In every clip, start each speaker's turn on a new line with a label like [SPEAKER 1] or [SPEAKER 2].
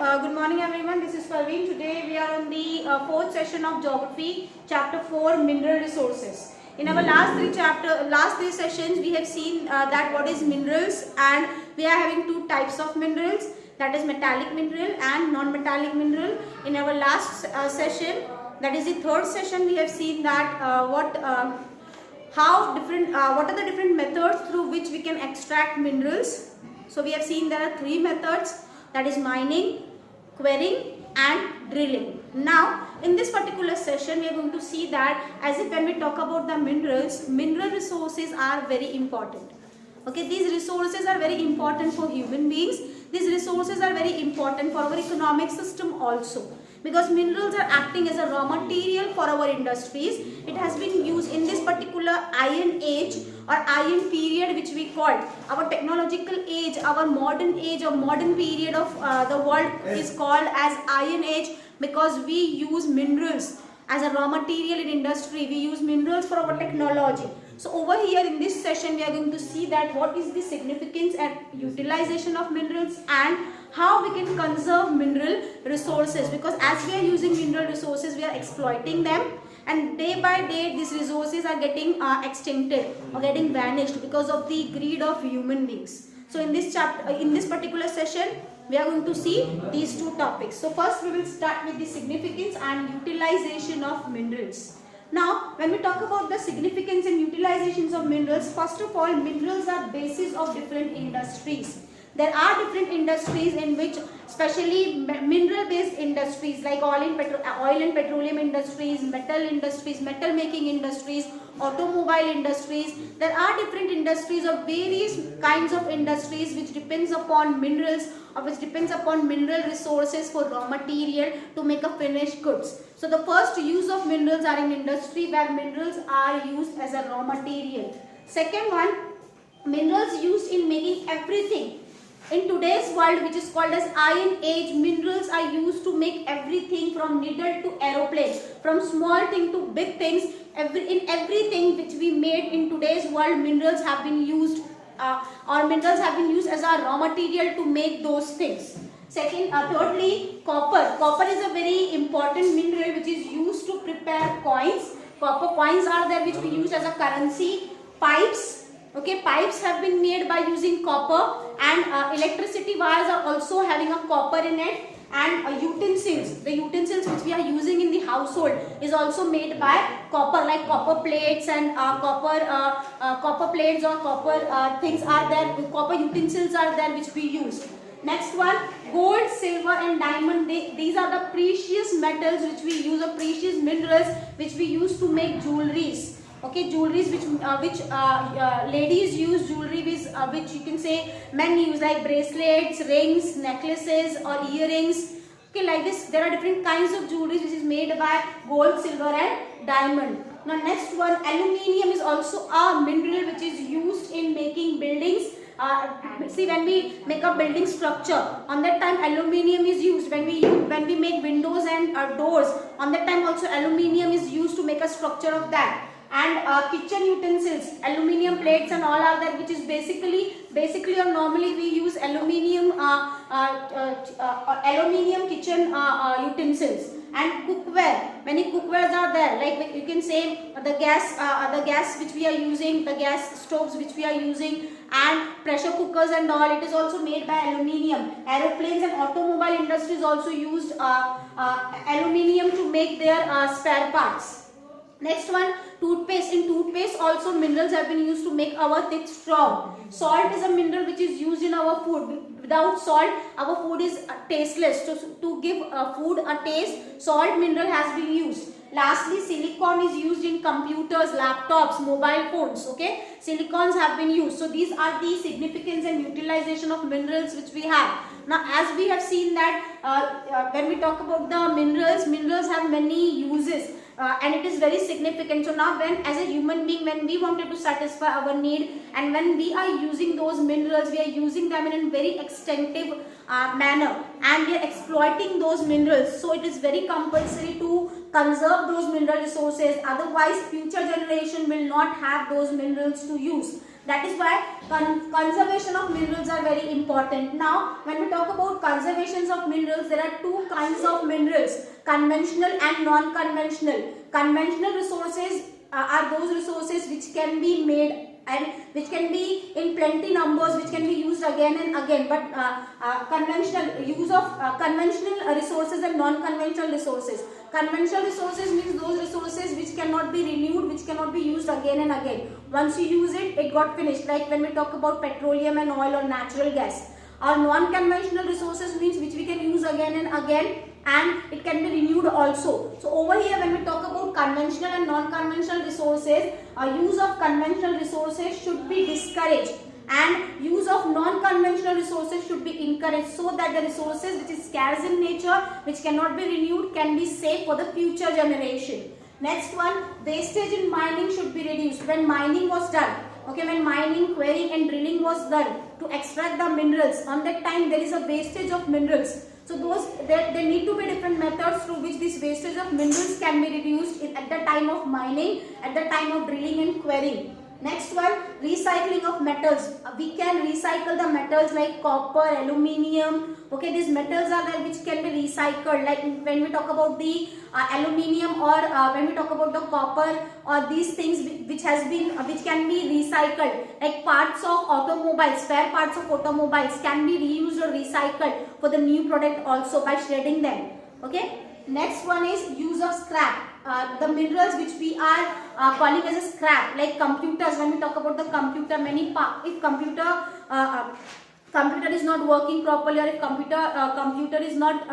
[SPEAKER 1] Good morning everyone. This is Parveen. Today we are on the fourth session of Geography, Chapter 4, Mineral Resources. In our last three sessions, we have seen that what is minerals, and we are having two types of minerals, that is metallic mineral and non-metallic mineral. In our last session, that is the third session, we have seen that what are the different methods through which we can extract minerals. So we have seen there are three methods, that is mining, quarrying and drilling. Now in this particular session we are going to see that as if when we talk about the minerals, mineral resources are very important. Okay, these resources are very important for human beings. These resources are very important for our economic system also, because minerals are acting as a raw material for our industries. It has been used in this particular iron age or iron period, which we call our technological age, our modern age or modern period of the world is called as iron age, because we use minerals as a raw material in industry. We use minerals for our technology. So over here in this session we are going to see that what is the significance and utilization of minerals and how we can conserve mineral resources, because as we are using mineral resources, we are exploiting them, and day by day these resources are getting extincted or getting vanished because of the greed of human beings. So in this chapter, in this particular session, we are going to see these two topics. So first we will start with the significance and utilization of minerals. Now when we talk about the significance and utilizations of minerals, first of all, minerals are basis of different industries. There are different industries in which, especially mineral based industries like oil and petroleum industries, metal making industries, automobile industries. There are different industries of various kinds of industries which depends upon minerals or which depends upon mineral resources for raw material to make a finished goods. So the first use of minerals are in industry where minerals are used as a raw material. Second one, minerals used in making everything. In today's world, which is called as iron age, minerals are used to make everything from needle to aeroplane, from small thing to big things. In everything which we made in today's world, minerals have been used minerals have been used as a raw material to make those things. Thirdly, copper. Copper is a very important mineral which is used to prepare coins. Copper coins are there which we use as a currency. Pipes. Okay, pipes have been made by using copper, and electricity wires are also having a copper in it, and utensils, the utensils which we are using in the household is also made by copper, like copper plates and copper plates or copper things are there, copper utensils are there which we use. Next one, gold, silver and diamond. These are the precious metals which we use, or precious minerals which we use to make jewelries. Okay, jewelries which ladies use, jewelry which you can say men use, like bracelets, rings, necklaces or earrings. Okay, like this there are different kinds of jewelries which is made by gold, silver and diamond. Now next one, aluminium is also a mineral which is used in making buildings. See, when we make a building structure, on that time aluminium is used. When we make windows and doors, on that time also aluminium is used to make a structure of that. And kitchen utensils, aluminium plates and all are there, which is basically or normally we use aluminium kitchen utensils. And cookware, many cookwares are there, like you can say the gas which we are using, the gas stoves which we are using, and pressure cookers and all, it is also made by aluminium. Aeroplanes and automobile industries also used aluminium to make their spare parts. Next one, toothpaste. In toothpaste also minerals have been used to make our teeth strong. Salt is a mineral which is used in our food. Without salt, our food is tasteless. To give food a taste, salt mineral has been used. Lastly, silicon is used in computers, laptops, mobile phones. Okay, silicons have been used. So these are the significance and utilization of minerals which we have. Now as we have seen that when we talk about the minerals have many uses. And it is very significant. So now when as a human being, when we wanted to satisfy our need, and when we are using those minerals, we are using them in a very extensive manner, and we are exploiting those minerals. So it is very compulsory to conserve those mineral resources, otherwise future generation will not have those minerals to use. That is why conservation of minerals are very important. Now, when we talk about conservations of minerals, there are two kinds of minerals, conventional and non-conventional. Conventional resources are those resources which can be made and which can be in plenty numbers, which can be used again and again. But conventional use of conventional resources and non-conventional resources. Conventional resources means those resources which cannot be renewed, which cannot be used again and again. Once you use it, it got finished. Like when we talk about petroleum and oil or natural gas. Our non-conventional resources means which we can use again and again, and it can be renewed also. So over here, when we talk about conventional and non-conventional resources, use of conventional resources should be discouraged and use of non-conventional resources should be encouraged, so that the resources which is scarce in nature, which cannot be renewed, can be saved for the future generation. Next one, wastage in mining should be reduced. When mining was done, okay, when mining, quarrying and drilling was done to extract the minerals, on that time there is a wastage of minerals. So there need to be different methods through which this wastage of minerals can be reduced at the time of mining, at the time of drilling and quarrying. Next one, recycling of metals. We can recycle the metals like copper, aluminium. Okay, these metals are there which can be recycled. Like when we talk about the aluminium, or when we talk about the copper, or these things which can be recycled. Like parts of automobiles, spare parts of automobiles can be reused or recycled for the new product also by shredding them. Okay. Next one is use of scrap. The minerals which we are calling as a scrap, like computers. When we talk about the computer, if computer is not working properly, or if computer is not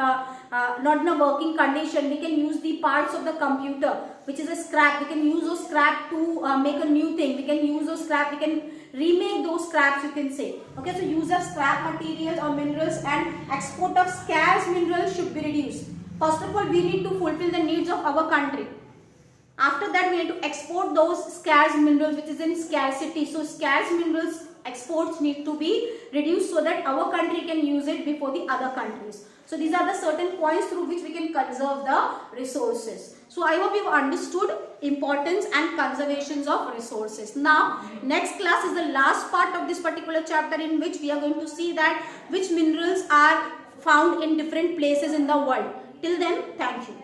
[SPEAKER 1] in a working condition, we can use the parts of the computer which is a scrap. We can use those scrap to make a new thing. We can use those scrap, we can remake those scraps, you can say. Okay, so use of scrap materials or minerals and export of scarce minerals should be reduced. First of all, we need to fulfill the needs of our country. After that, we need to export those scarce minerals which is in scarcity. So scarce minerals exports need to be reduced so that our country can use it before the other countries. So these are the certain points through which we can conserve the resources. So I hope you have understood importance and conservations of resources. Now, next class is the last part of this particular chapter, in which we are going to see that which minerals are found in different places in the world. Till then, thank you.